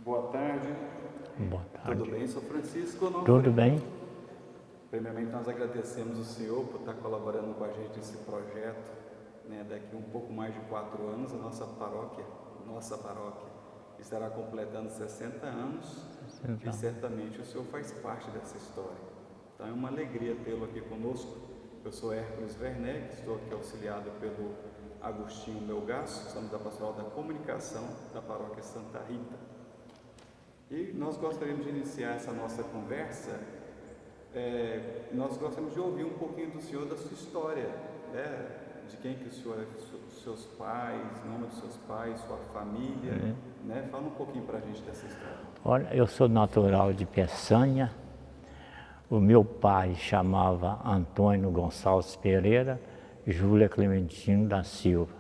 Boa tarde. Boa tarde. Tudo bem, São Francisco? Não Tudo foi? bem? Primeiramente, nós agradecemos o senhor por estar colaborando com a gente nesse projeto. Daqui um pouco mais de 4 anos, a nossa paróquia estará completando 60 anos e certamente o senhor faz parte dessa história. Então é uma alegria tê-lo aqui conosco. Eu sou Hércules Werneck, estou aqui auxiliado pelo Agostinho Melgaço, somos da Pastoral da Comunicação da Paróquia Santa Rita. E nós gostaríamos de iniciar essa nossa conversa, nós gostaríamos de ouvir um pouquinho do senhor, da sua história, de quem que o senhor é, seus pais, nome dos seus pais, sua família, Fala um pouquinho para a gente dessa história. Olha, eu sou natural de Peçanha. O meu pai chamava Antônio Gonçalves Pereira, Júlia Clementino da Silva.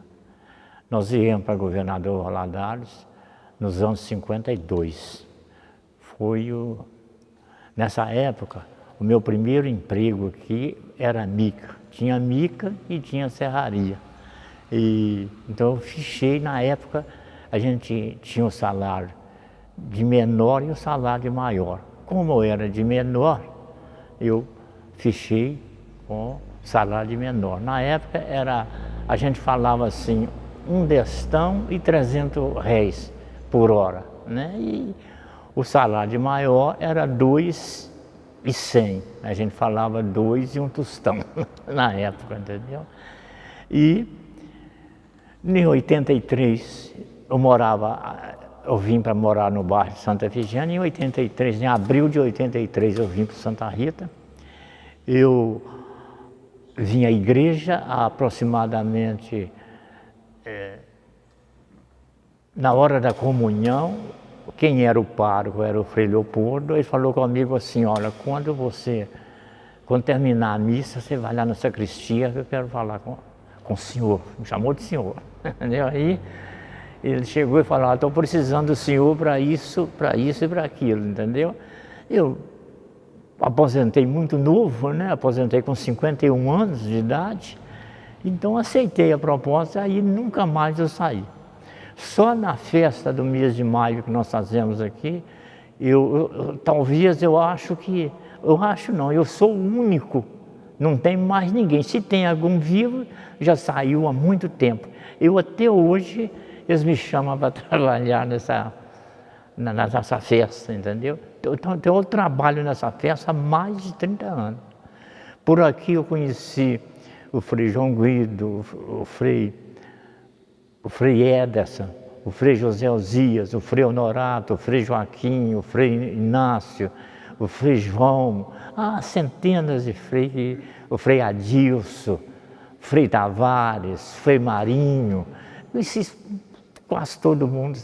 Nós íamos para Governador Valadares nos anos 52. Nessa época, o meu primeiro emprego aqui era mica. Tinha mica e tinha serraria. Então eu fichei, na época, a gente tinha o salário de menor e o salário de maior. Como eu era de menor, eu fichei com salário de menor. Na época a gente falava assim, R$1 e 300 réis por hora, E o salário de maior era 2,100. A gente falava 2 e um tostão na época, entendeu? E em 83 eu vim para morar no bairro de Santa Efigênia. Em 83, em abril de 83, eu vim para Santa Rita. Eu vim à igreja aproximadamente na hora da comunhão. Quem era o pároco era o Frei Leopoldo. Ele falou comigo assim: olha, quando terminar a missa, você vai lá na sacristia, que eu quero falar com o senhor. Me chamou de senhor. Entendeu? Aí ele chegou e falou: estou precisando do senhor para isso e para aquilo, entendeu? Eu aposentei muito novo, Aposentei com 51 anos de idade, então aceitei a proposta e nunca mais eu saí. Só na festa do mês de maio que nós fazemos aqui, eu sou o único, não tem mais ninguém. Se tem algum vivo, já saiu há muito tempo. Até hoje, eles me chamam para trabalhar nessa festa, entendeu? Então eu trabalho nessa festa há mais de 30 anos. Por aqui eu conheci o Frei João Guido, o Frei Ederson, o Frei José Osias, o Frei Honorato, o Frei Joaquim, o Frei Inácio, o Frei João, centenas de freios, o Frei Adilson, Frei Tavares, Frei Marinho, quase todo mundo.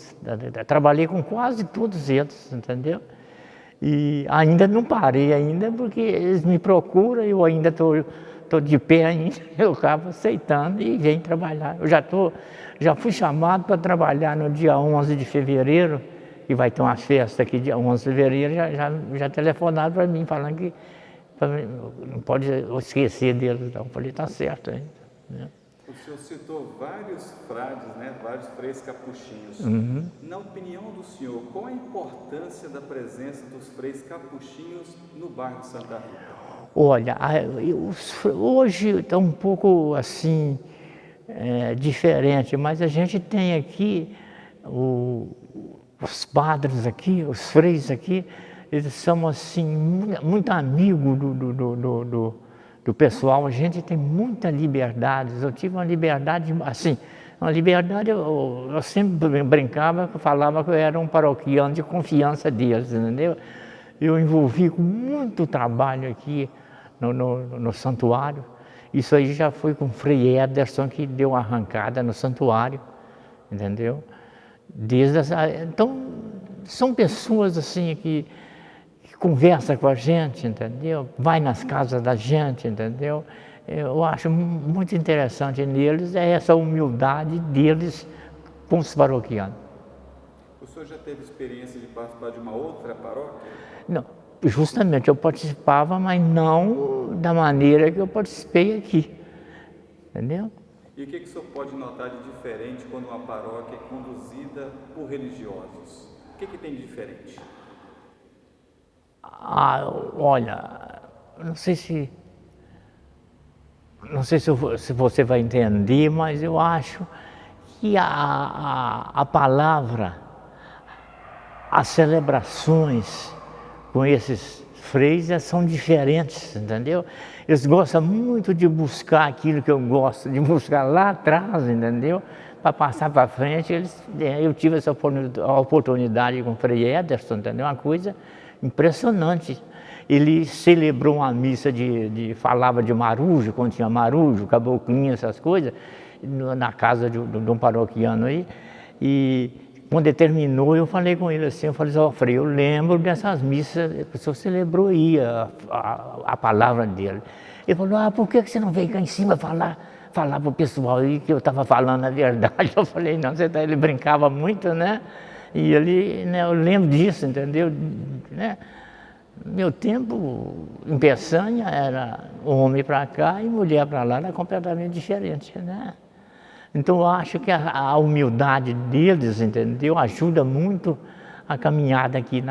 Trabalhei com quase todos eles, entendeu? E ainda não parei porque eles me procuram, eu ainda estou de pé ainda, eu acabo aceitando e venho trabalhar. Eu já fui chamado para trabalhar no dia 11 de fevereiro, que vai ter uma festa aqui dia 11 de fevereiro, já telefonaram para mim, falando que não pode esquecer deles, não. Eu falei, está certo aí. O senhor citou vários frades, vários freis capuchinhos. Na opinião do senhor, qual a importância da presença dos freis capuchinhos no bairro de Santa Rita? Olha, hoje está um pouco assim, diferente, mas a gente tem aqui os padres aqui, os freis aqui, eles são assim, muito amigos do pessoal. A gente tem muita liberdade. Eu tive uma liberdade, assim, eu sempre brincava, falava que eu era um paroquiano de confiança deles, entendeu? Eu envolvi com muito trabalho aqui no santuário. Isso aí já foi com o Frei Ederson, que deu uma arrancada no santuário, entendeu? Então, são pessoas assim que conversa com a gente, entendeu? Vai nas casas da gente, entendeu? Eu acho muito interessante neles essa humildade deles com os paroquianos. O senhor já teve experiência de participar de uma outra paróquia? Não, justamente eu participava, mas não da maneira que eu participei aqui, entendeu? E o senhor pode notar de diferente quando uma paróquia é conduzida por religiosos? O que tem de diferente? Olha, não sei se se você vai entender, mas eu acho que a palavra, as celebrações com esses freiras são diferentes, entendeu? Eles gostam muito de buscar aquilo que eu gosto, de buscar lá atrás, entendeu? Para passar para frente, eu tive essa oportunidade com o Frei Ederson, entendeu? Uma coisa impressionante. Ele celebrou uma missa falava de marujo, quando tinha marujo, caboclinho, essas coisas, na casa de um paroquiano aí. E quando ele terminou, eu falei com ele assim, eu falei, Frei, eu lembro dessas missas que o senhor celebrou aí, a palavra dele. Ele falou, por que você não veio cá em cima falar para o pessoal aí que eu estava falando a verdade? Eu falei, não, ele brincava muito, né? E ele, né, eu lembro disso, entendeu? Né? Meu tempo em Peçanha era homem para cá e mulher para lá, era completamente diferente, né? Então eu acho que a humildade deles, entendeu, ajuda muito a caminhada aqui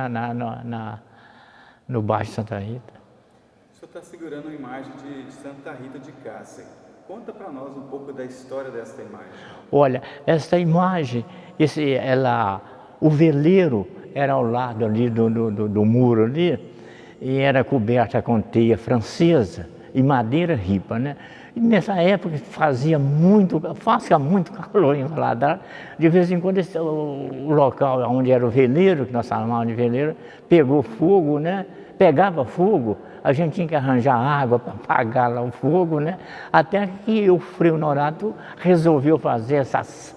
no bairro Santa Rita. O senhor está segurando uma imagem de Santa Rita de Cássia. Conta para nós um pouco da história dessa imagem. Olha, essa imagem, o veleiro era ao lado ali do muro ali, e era coberta com teia francesa e madeira ripa, né? E nessa época fazia muito calor em Valadares. De vez em quando o local onde era o veleiro, que nós chamávamos de veleiro, pegou fogo, né? Pegava fogo, a gente tinha que arranjar água para apagar lá o fogo, né? Até que o Frei Honorato resolveu fazer essas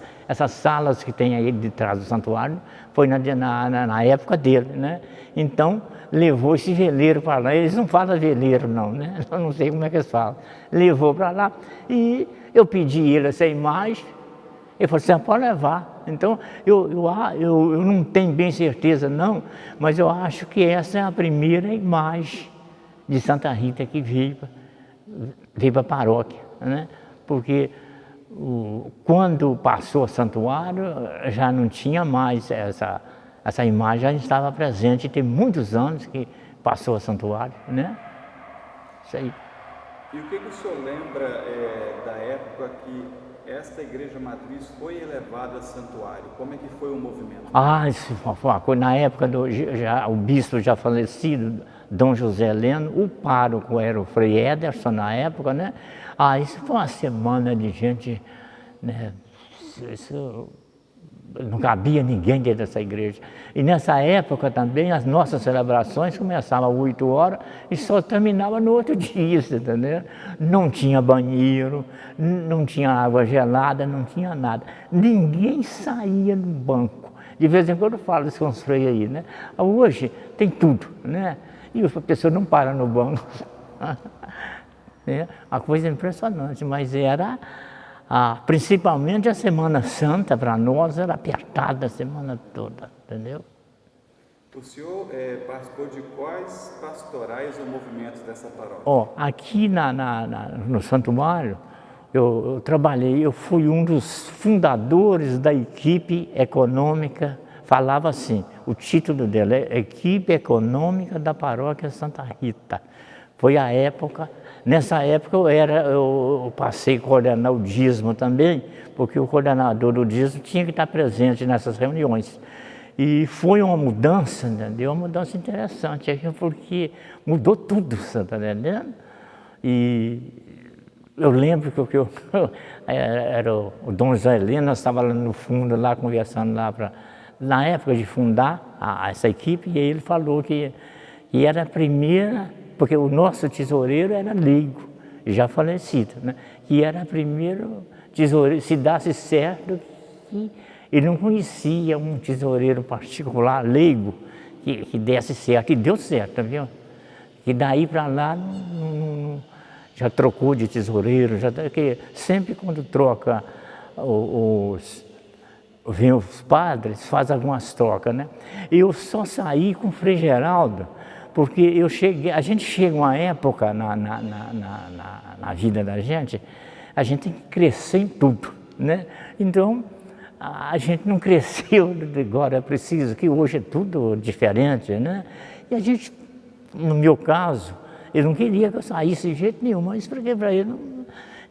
salas que tem aí de trás do santuário, foi na época dele, né? Então, levou esse veleiro para lá, eles não falam veleiro não, né? Eu não sei como é que eles falam. Levou para lá e eu pedi ele essa imagem, ele falou, você pode levar. Então, eu não tenho bem certeza não, mas eu acho que essa é a primeira imagem de Santa Rita que veio para a paróquia, né? Porque quando passou o santuário, já não tinha mais essa imagem, já estava presente, tem muitos anos que passou o santuário, né? Isso aí. E o que o senhor lembra da época que esta igreja matriz foi elevada a santuário? Como é que foi o movimento? Isso foi uma coisa, na época o bispo já falecido, Dom José Heleno, o pároco era o Frei Ederson na época, né? Isso foi uma semana de gente, né? Isso não cabia ninguém dentro dessa igreja. E nessa época também as nossas celebrações começavam às 8 horas e só terminavam no outro dia, você entendeu? Não tinha banheiro, não tinha água gelada, não tinha nada. Ninguém saía do banco. De vez em quando eu falo isso com os freios aí, né? Hoje tem tudo, né? E a pessoa não para no banco. É uma coisa impressionante, mas era... principalmente a Semana Santa, para nós, era apertada a semana toda, entendeu? O senhor participou de quais pastorais ou movimentos dessa paróquia? Aqui no Santuário, eu trabalhei, eu fui um dos fundadores da equipe econômica, falava assim, o título dela é Equipe Econômica da Paróquia Santa Rita. Foi a época... Nessa época eu passei a coordenar o dízimo também, porque o coordenador do dízimo tinha que estar presente nessas reuniões. E foi uma mudança, entendeu? Uma mudança interessante, porque mudou tudo, você está entendendo? E eu lembro que era o Dom José Heleno, nós estávamos lá no fundo, lá conversando na época de fundar essa equipe, e ele falou que era a primeira... Porque o nosso tesoureiro era leigo, já falecido, né? Que era o primeiro tesoureiro, se dasse certo, que ele não conhecia um tesoureiro particular, leigo, que desse certo, e deu certo, viu? E daí para lá já trocou de tesoureiro, que sempre quando troca vem os padres, faz algumas trocas, né? Eu só saí com o Frei Geraldo, porque a gente chega uma época na vida da gente, a gente tem que crescer em tudo, né? Então, a gente não cresceu agora é preciso, que hoje é tudo diferente, né? E a gente, no meu caso, ele não queria que eu saísse de jeito nenhum, mas expliquei para ele,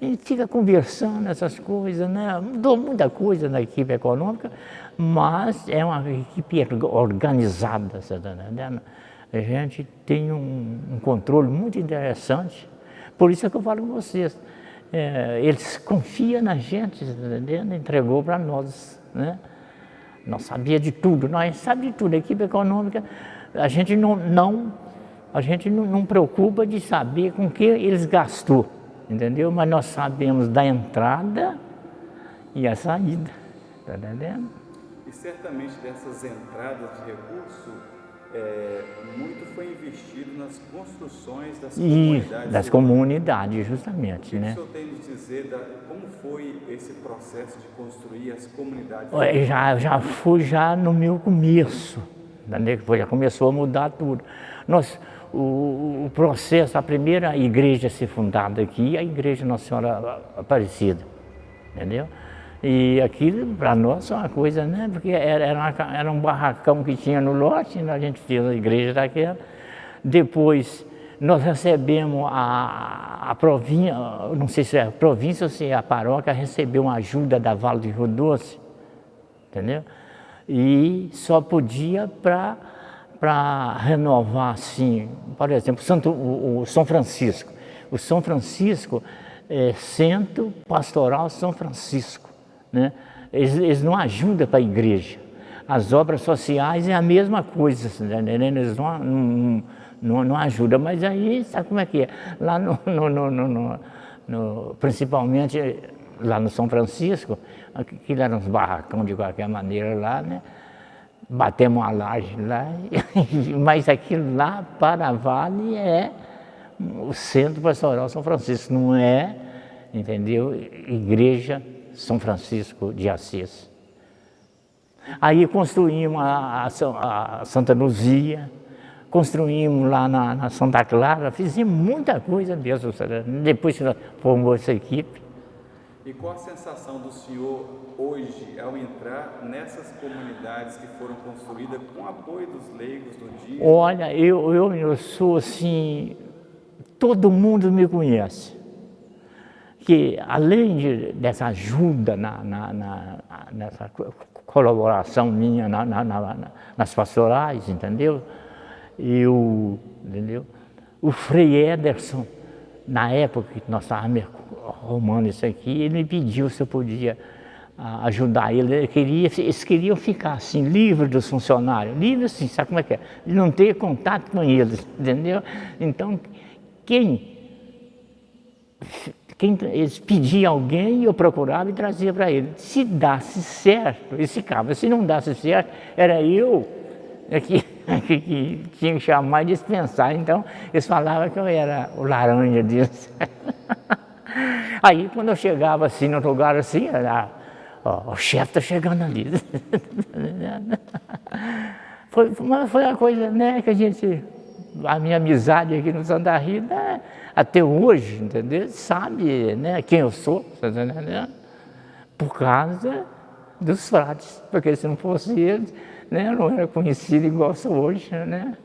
a gente fica conversando essas coisas, né? Mudou muita coisa na equipe econômica, mas é uma equipe organizada, você está entendendo? A gente tem um controle muito interessante, por isso é que eu falo com vocês. Eles confiam na gente, entendeu? Entregou para nós, né? Nós sabia de tudo, nós sabíamos de tudo. A equipe econômica, a gente não preocupa de saber com que eles gastou, entendeu? Mas nós sabemos da entrada e a saída, tá entendendo? E certamente dessas entradas de recurso, muito foi investido nas construções das comunidades. Das comunidades, justamente, né? O que o senhor tem nos dizer como foi esse processo de construir as comunidades? Já fui no meu começo, entendeu? Já começou a mudar tudo. O processo, a primeira igreja a ser fundada aqui, a Igreja Nossa Senhora Aparecida, entendeu? E aquilo para nós é uma coisa, né? Porque era um barracão que tinha no lote, a gente fez a igreja daquela. Depois nós recebemos a província, não sei se é a província ou se é a paróquia, recebeu uma ajuda da Vale do Rio Doce, entendeu? E só podia para renovar, assim, por exemplo, o São Francisco. O São Francisco é Centro Pastoral São Francisco. Né? Eles não ajudam para a igreja. As obras sociais é a mesma coisa, né? Eles não ajudam, mas aí sabe como é que é? Lá principalmente lá no São Francisco, aquilo era uns barracão de qualquer maneira lá, né? Batemos uma laje lá, mas aquilo lá para a Vale é o Centro Pastoral São Francisco, não é, entendeu? Igreja São Francisco de Assis. Aí construímos a Santa Luzia, construímos lá na Santa Clara, fizemos muita coisa mesmo, depois que nós formamos essa equipe. E qual a sensação do senhor hoje ao entrar nessas comunidades que foram construídas com o apoio dos leigos do dia? Olha, eu sou assim, todo mundo me conhece. Que além dessa ajuda nessa colaboração minha nas pastorais, entendeu? Entendeu? O Frei Ederson, na época que nós estávamos arrumando isso aqui, ele me pediu se eu podia ajudar ele. Eles queriam ficar assim, livre dos funcionários, livre assim, sabe como é que é? De não ter contato com eles, entendeu? Então, eles pediam alguém, eu procurava e trazia para ele. Se dasse certo, eles ficavam. Se não dasse certo, era eu que tinha que chamar e dispensar. Então, eles falavam que eu era o laranja deles. Aí, quando eu chegava assim, no lugar assim, o chefe está chegando ali. Foi uma coisa, né, que a minha amizade aqui no Santa Rita, até hoje, entendeu? Sabe, né, quem eu sou, entendeu? Por causa dos frades, porque se não fosse eles, né, eu não era conhecido igual sou hoje, né?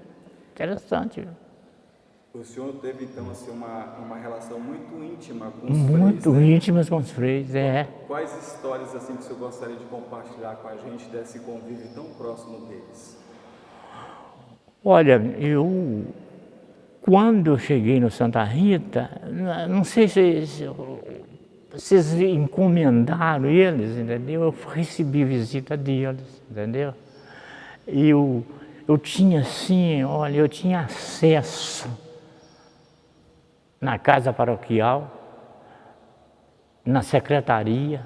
Interessante. O senhor teve, então, assim, uma relação muito íntima com os freis, muito íntima com os freis, é. Quais histórias, assim, que o senhor gostaria de compartilhar com a gente desse convívio tão próximo deles? Olha, quando eu cheguei no Santa Rita, não sei se vocês encomendaram eles, entendeu? Eu recebi visita deles, entendeu? Eu tinha assim, olha, eu tinha acesso na casa paroquial, na secretaria,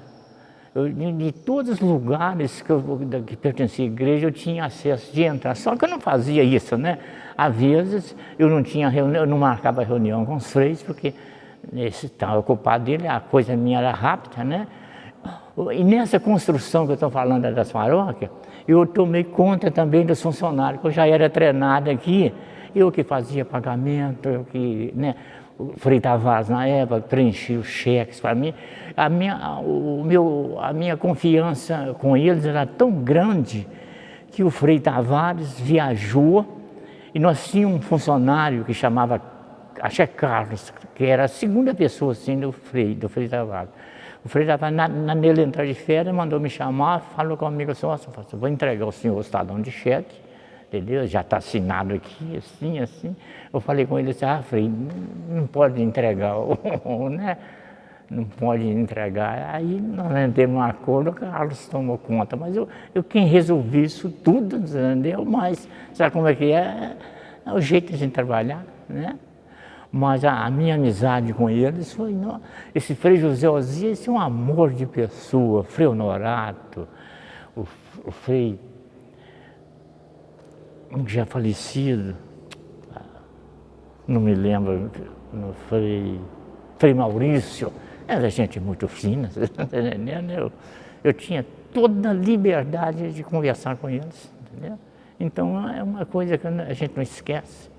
de todos os lugares que pertencia à igreja, eu tinha acesso de entrar. Só que eu não fazia isso, né? Às vezes eu não tinha reunião, eu não marcava reunião com os freis, porque estava ocupado dele, a coisa minha era rápida, né? E nessa construção que eu estou falando das paróquias, eu tomei conta também dos funcionários, que eu já era treinado aqui, eu que fazia pagamento, eu que, né? o Frei Tavares na época, preenchia os cheques para mim. A minha confiança com eles era tão grande que o Frei Tavares viajou e nós tínhamos um funcionário que chamava, acho que é Carlos, que era a segunda pessoa assim do Frei Tavares. O Frei Tavares, nele entrar de férias, mandou me chamar, falou comigo assim, vou entregar ao senhor o estadão de cheque, entendeu? Já está assinado aqui, assim, assim. Eu falei com ele assim, Frei, não pode entregar, né? Não pode entregar. Aí nós entramos num acordo, o Carlos tomou conta, mas eu quem resolvi isso tudo, entendeu? Mas sabe como é que é? É o jeito de a gente trabalhar, né? Mas a minha amizade com eles foi, esse Frei José Osias, esse é um amor de pessoa, Frei Honorato, o Frei, um já falecido, não me lembro, Frei Maurício, era gente muito fina, você está entendendo? Eu tinha toda a liberdade de conversar com eles, entendeu? Então é uma coisa que a gente não esquece.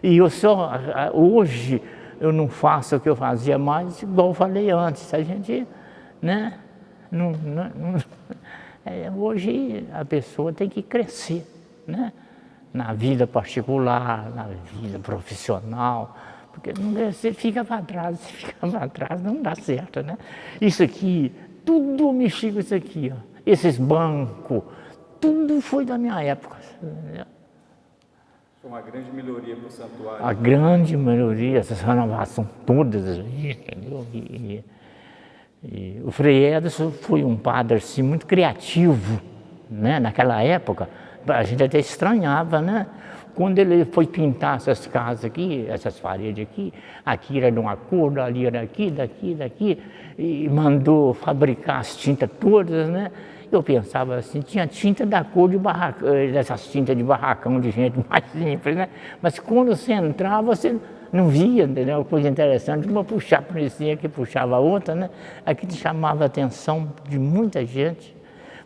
E hoje eu não faço o que eu fazia mais, igual eu falei antes, a gente, né, hoje a pessoa tem que crescer, né, na vida particular, na vida profissional, porque você fica para trás, não dá certo, né. Isso aqui, tudo mexi com isso aqui, ó. Esses bancos, tudo foi da minha época, entendeu? Uma grande melhoria para o santuário. A grande maioria, essas renovações todas, entendeu? E o Frei Edson foi um padre assim, muito criativo, né? Naquela época, a gente até estranhava, né? Quando ele foi pintar essas casas aqui, essas paredes aqui era de uma cor, ali era daqui, e mandou fabricar as tintas todas, né? Eu pensava assim, tinha tinta da cor de barracão, dessas tintas de barracão de gente mais simples, né? Mas quando você entrava, você não via, entendeu? Coisa interessante, uma puxava, parecia que puxava a outra, né? Aquilo chamava a atenção de muita gente,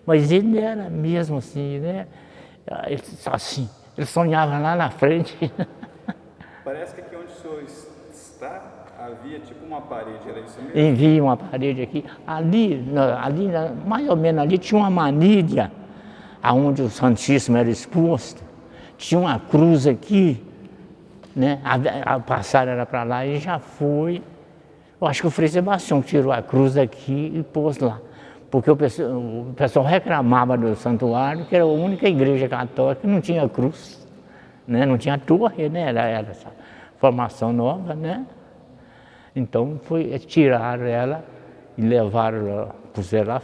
mas ele era mesmo assim, né? Ele sonhava lá na frente. Parece que aqui onde o senhor está, havia tipo uma parede, era isso mesmo? Envia uma parede aqui. Ali, mais ou menos ali, tinha uma manilha, onde o Santíssimo era exposto. Tinha uma cruz aqui, né? A passagem era para lá e já foi. Eu acho que o Frei Sebastião tirou a cruz daqui e pôs lá. Porque o pessoal reclamava do santuário, que era a única igreja católica que não tinha cruz, né? Não tinha torre, né? Era essa formação nova, né? Então tiraram ela e levaram, puseram lá.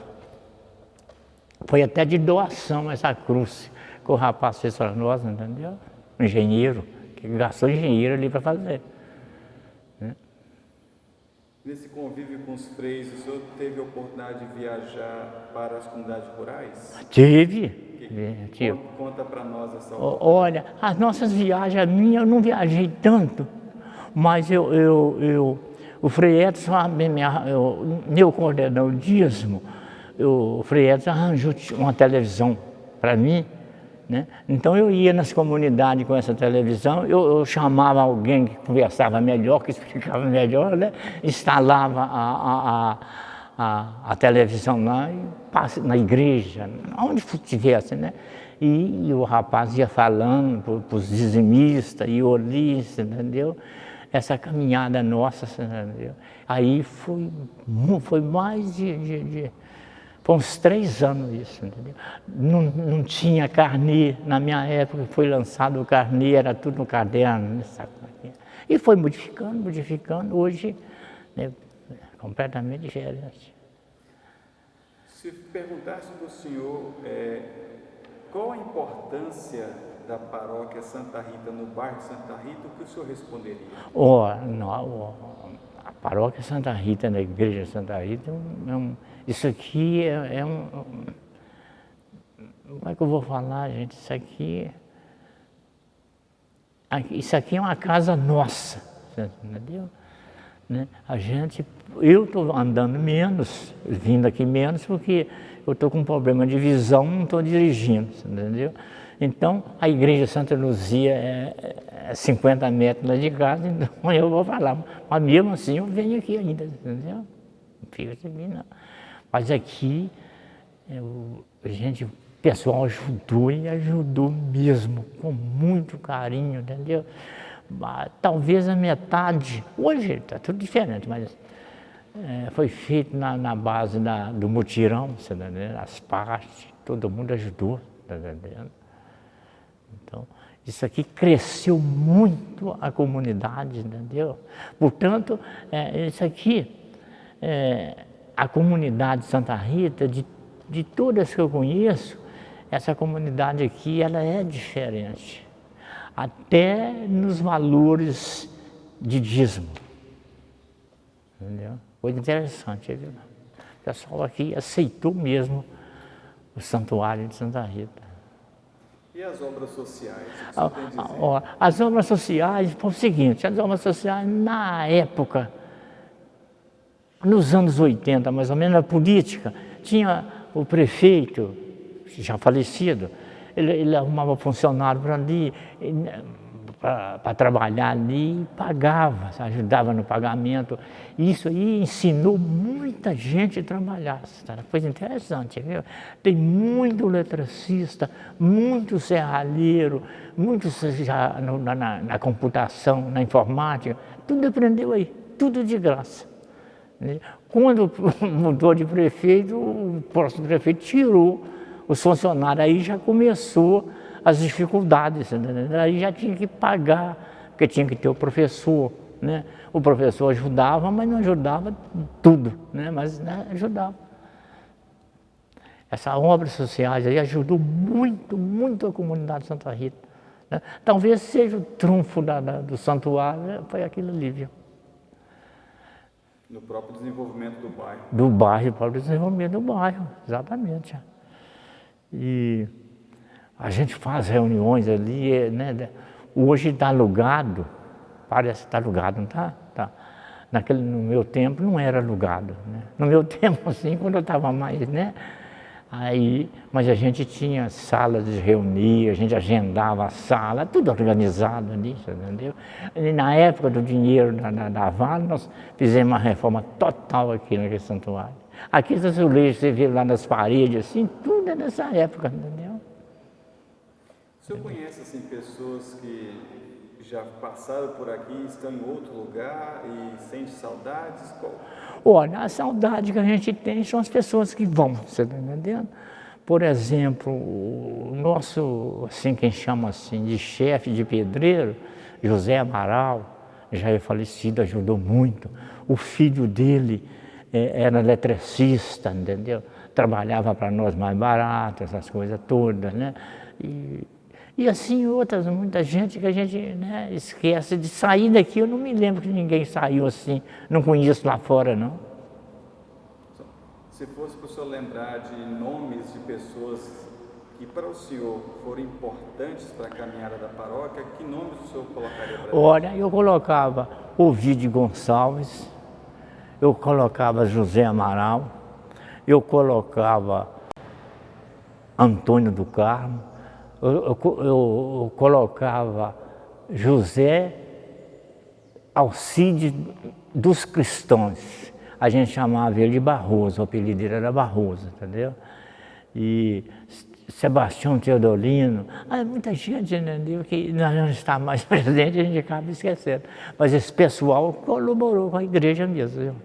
Foi até de doação essa cruz que o rapaz fez para nós, entendeu? Um engenheiro, que gastou dinheiro ali para fazer. Né? Nesse convívio com os freis, o senhor teve a oportunidade de viajar para as comunidades rurais? Tive. Conta para nós essa oportunidade. Olha, as nossas viagens, eu não viajei tanto, mas o Frei Edson, meu coordenador dízimo, o Frei Edson arranjou uma televisão para mim, né? Então eu ia nas comunidades com essa televisão, eu chamava alguém que conversava melhor, que explicava melhor, né? Instalava a televisão lá e na igreja, onde tivesse, né? E o rapaz ia falando para os dizimistas e olistas, entendeu? Essa caminhada nossa, entendeu? Aí foi mais foi uns 3 anos isso, entendeu? Não tinha carnê, na minha época foi lançado o carnê, era tudo no caderno, né? Sabe? E foi modificando, hoje, né, completamente diferente. Se perguntasse para o senhor qual a importância da paróquia Santa Rita, no bairro de Santa Rita, o que o senhor responderia? A paróquia Santa Rita, na igreja Santa Rita, isso aqui como é que eu vou falar, gente? Isso aqui é uma casa nossa, entendeu? Né? Eu estou andando menos, vindo aqui menos, porque eu estou com um problema de visão, não estou dirigindo, entendeu? Então, a igreja Santa Luzia é 50 metros lá de casa, então eu vou falar, mas mesmo assim eu venho aqui ainda, entendeu? Não fica aqui não. Mas aqui, o pessoal ajudou e ajudou mesmo, com muito carinho, entendeu? Talvez a metade, hoje está tudo diferente, mas foi feito na base do mutirão, você tá entendendo? As partes, todo mundo ajudou, tá entendendo? Então, isso aqui cresceu muito a comunidade, entendeu? Portanto, isso aqui, a comunidade de Santa Rita, de todas que eu conheço, essa comunidade aqui, ela é diferente. Até nos valores de dízimo. Entendeu? Coisa interessante, viu? O pessoal aqui aceitou mesmo o santuário de Santa Rita. E as obras sociais? As obras sociais, foi o seguinte, as obras sociais na época, nos anos 80, mais ou menos, a política, tinha o prefeito, já falecido, ele arrumava funcionário para ali, para trabalhar ali e pagava, ajudava no pagamento. Isso aí ensinou muita gente a trabalhar. Coisa interessante, viu? Tem muito eletricista, muito serralheiro, muitos já na computação, na informática, tudo aprendeu aí, tudo de graça. Quando mudou de prefeito, o próximo prefeito tirou os funcionários, aí já começou as dificuldades, né? Aí já tinha que pagar, porque tinha que ter o professor, né? O professor ajudava, mas não ajudava tudo, né? Mas ajudava. Essas obras sociais aí ajudou muito, muito a comunidade de Santa Rita, né? Talvez seja o trunfo do santuário, foi aquilo ali, viu? No próprio desenvolvimento do bairro. Do bairro, para o desenvolvimento do bairro, exatamente. E a gente faz reuniões ali, né? Hoje está alugado, parece que está alugado, não está? Tá. No meu tempo não era alugado, né? No meu tempo, assim, quando eu estava mais, né? Aí, mas a gente tinha salas de reunir, a gente agendava a sala, tudo organizado nisso, entendeu? E na época do dinheiro da Vale, nós fizemos uma reforma total aqui naquele santuário. Aqui os azulejos, você vê lá nas paredes, assim, tudo é dessa época, entendeu? O senhor conhece, assim, pessoas que já passaram por aqui, estão em outro lugar e sentem saudades? Olha, a saudade que a gente tem são as pessoas que vão, você está entendendo? Por exemplo, o nosso, assim, quem chama assim, de chefe de pedreiro, José Amaral, já é falecido, ajudou muito. O filho dele era eletricista, entendeu? Trabalhava para nós mais barato, essas coisas todas, né? E assim muita gente que a gente, né, esquece de sair daqui. Eu não me lembro que ninguém saiu assim, não conheço lá fora, não. Se fosse para o senhor lembrar de nomes de pessoas que para o senhor foram importantes para a caminhada da paróquia, que nomes o senhor colocaria para Olha, eu colocava Ovídio Gonçalves, eu colocava José Amaral, eu colocava Antônio do Carmo, eu colocava José Alcide dos Cristãos. A gente chamava ele de Barroso, o apelido dele era Barroso, entendeu? E Sebastião Teodolino, muita gente, entendeu? Que nós não está mais presente, a gente acaba esquecendo. Mas esse pessoal colaborou com a igreja mesmo, viu?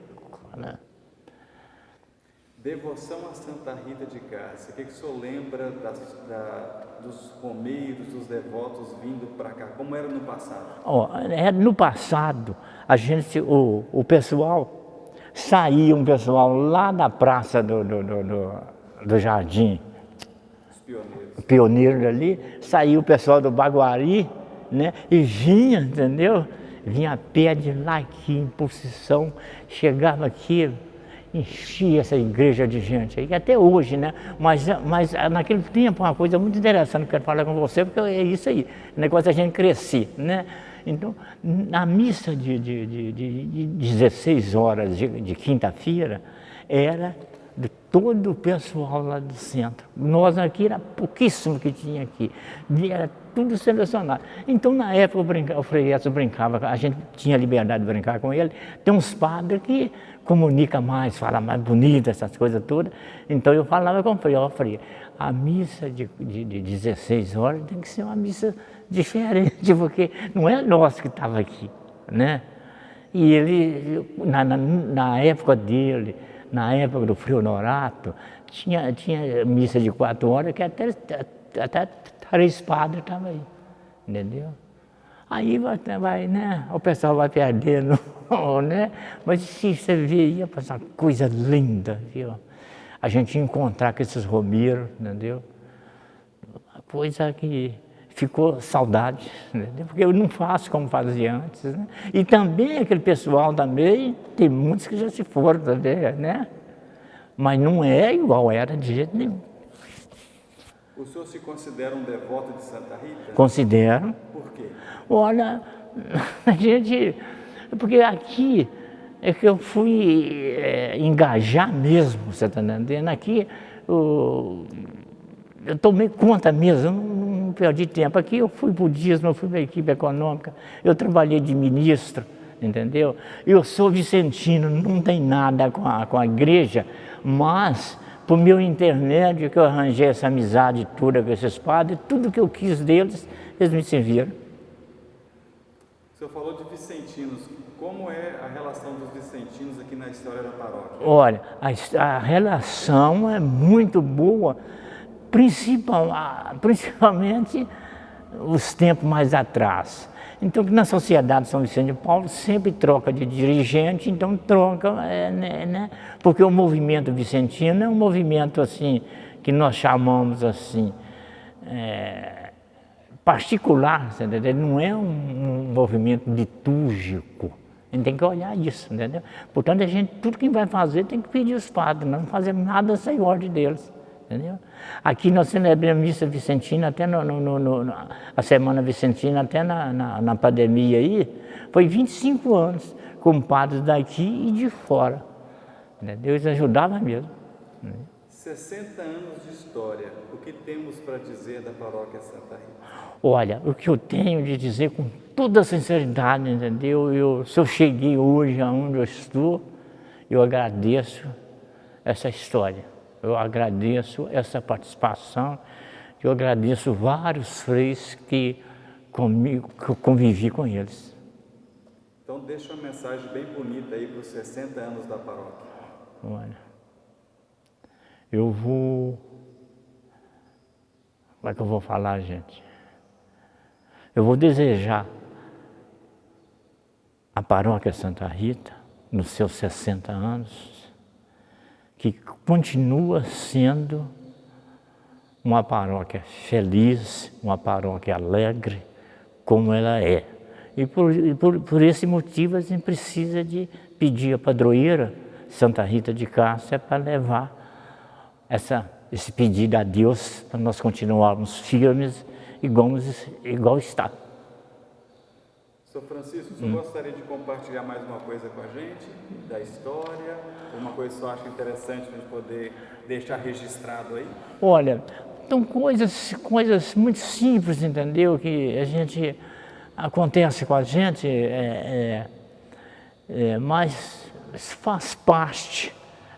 Né? Devoção a Santa Rita de Cássia, o que o senhor lembra dos romeiros, dos devotos vindo para cá? Como era no passado? No passado, o pessoal, saía um pessoal lá da praça do Jardim, os pioneiros ali, saía o pessoal do Baguari, né? E vinha, entendeu? Vinha a pé de lá aqui, em procissão, chegava aqui, enchia essa igreja de gente aí, até hoje, né? Mas naquele tempo, uma coisa muito interessante que eu quero falar com você, porque é isso aí, o negócio da gente crescer, né? Então, na missa de 16 horas de quinta-feira, era todo o pessoal lá do centro. Nós aqui era pouquíssimo que tinha aqui, era tudo selecionado. Então, na época, o Frei Edson brincava, a gente tinha liberdade de brincar com ele. Tem uns padres que comunicam mais, falam mais bonito, essas coisas todas. Então, eu falava com o Frei, Frei, a missa de 16 horas tem que ser uma missa diferente, porque não é nós que estava aqui, né? E ele, na época dele, na época do Frei Honorato, tinha missa de 4 horas que até 3 padres estavam aí, entendeu? Aí vai, né? O pessoal vai perdendo, né? Mas se você vê, ia passar coisa linda, viu? A gente ia encontrar com esses romeiros, entendeu? Coisa que ficou saudade, entendeu? Porque eu não faço como fazia antes, né? E também aquele pessoal também, tem muitos que já se foram também, né? Mas não é igual era de jeito nenhum. O senhor se considera um devoto de Santa Rita? Considero. Por quê? Olha, a gente... Porque aqui é que eu fui engajar mesmo, você está entendendo? Aqui eu tomei conta mesmo, eu não perdi tempo. Aqui eu fui budismo, eu fui para a equipe econômica, eu trabalhei de ministro, entendeu? Eu sou vicentino, não tem nada com a igreja, mas por meu intermédio que eu arranjei essa amizade toda com esses padres, tudo que eu quis deles, eles me serviram. O senhor falou de vicentinos, como é a relação dos vicentinos aqui na história da paróquia? Olha, a relação é muito boa, principalmente os tempos mais atrás. Então, na Sociedade São Vicente de Paulo sempre troca de dirigente, então troca, né? Porque o movimento vicentino é um movimento assim, que nós chamamos assim, particular, entendeu? Não é um movimento litúrgico. A gente tem que olhar isso, entendeu? Portanto, tudo que vai fazer tem que pedir os padres, nós não fazemos nada sem ordem deles, entendeu? Aqui nós celebramos a missa vicentina, até a semana vicentina, até na pandemia aí, foi 25 anos, com padres daqui e de fora, entendeu? Eles ajudavam mesmo. 60 anos de história, o que temos para dizer da paróquia Santa Rita? Olha, o que eu tenho de dizer com toda sinceridade, entendeu? Se eu cheguei hoje aonde eu estou, eu agradeço essa história, eu agradeço essa participação, eu agradeço vários freis que eu convivi com eles. Então deixa uma mensagem bem bonita aí para os 60 anos da paróquia. Olha, eu vou... Como é que eu vou falar, gente? Eu vou desejar à paróquia Santa Rita, nos seus 60 anos, que continua sendo uma paróquia feliz, uma paróquia alegre, como ela é. E por esse motivo a gente precisa de pedir a padroeira Santa Rita de Cássia para levar esse pedido a Deus, para nós continuarmos firmes igual está. Sr. Francisco, o senhor gostaria de compartilhar mais uma coisa com a gente, da história, uma coisa que o senhor acha interessante para a gente poder deixar registrado aí? Olha, são coisas muito simples, entendeu? Que acontece com a gente, mas faz parte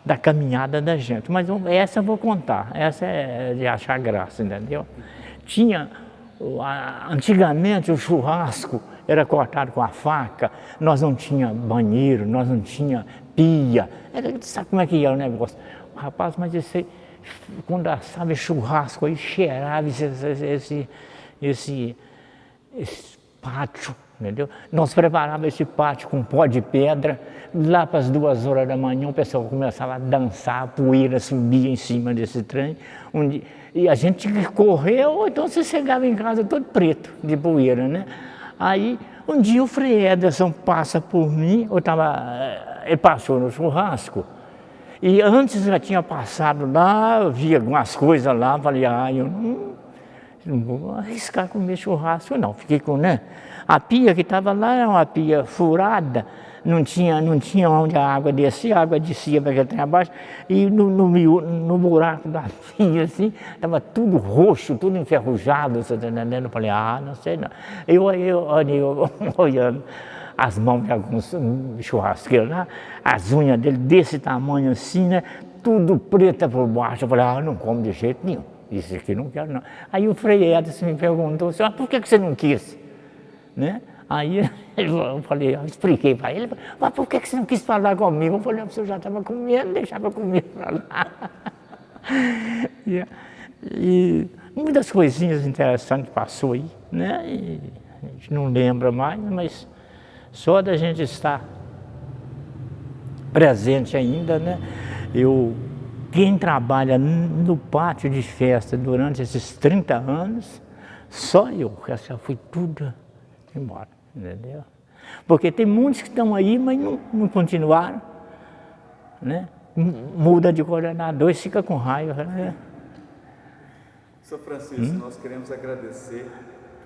da caminhada da gente. Mas essa eu vou contar, essa é de achar graça, entendeu? Antigamente o churrasco era cortado com a faca, nós não tinha banheiro, nós não tinha pia, sabe como é que era o negócio? Rapaz, mas quando assava churrasco aí cheirava esse pátio, entendeu? Nós preparávamos esse pátio com pó de pedra, lá para as 2 horas da manhã o pessoal começava a dançar, a poeira subia em cima desse trem, e a gente tinha que correr, ou então você chegava em casa todo preto de poeira, né? Aí, um dia o Frei Ederson passa por mim, ele passou no churrasco, e antes já tinha passado lá, eu vi algumas coisas lá, falei, eu não vou arriscar comer churrasco não, fiquei com, né? A pia que estava lá era uma pia furada, não tinha onde a água descia, a água descia para aquele trem abaixo, e no buraco da pia, assim, estava tudo roxo, tudo enferrujado, você tá entendendo? Eu falei, não sei não. Eu olhando as mãos de alguns churrasqueiros lá, as unhas dele desse tamanho assim, né? Tudo preta por baixo. Eu falei, não como de jeito nenhum. Isso aqui não quero não. Aí o Frei Edson me perguntou assim, por que você não quis? Né? Aí eu expliquei para ele, mas por que você não quis falar comigo? Eu falei, você já estava comendo, deixava comigo para lá. E muitas coisinhas interessantes passou aí, né? E a gente não lembra mais, mas só da gente estar presente ainda, né? Quem trabalha no pátio de festa durante esses 30 anos, só eu, o resto já foi tudo embora, entendeu? Porque tem muitos que estão aí, mas não continuaram, né? Muda de coordenador e fica com raiva, né? Sr. Francisco, nós queremos agradecer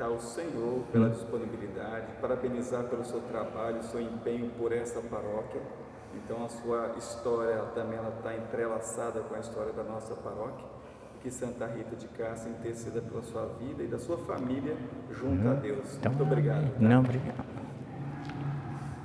ao Senhor pela disponibilidade, parabenizar pelo seu trabalho, seu empenho por essa paróquia. Então a sua história também está entrelaçada com a história da nossa paróquia. Que Santa Rita de Cássia interceda pela sua vida e da sua família junto a Deus. Então, muito obrigado. Não, obrigado.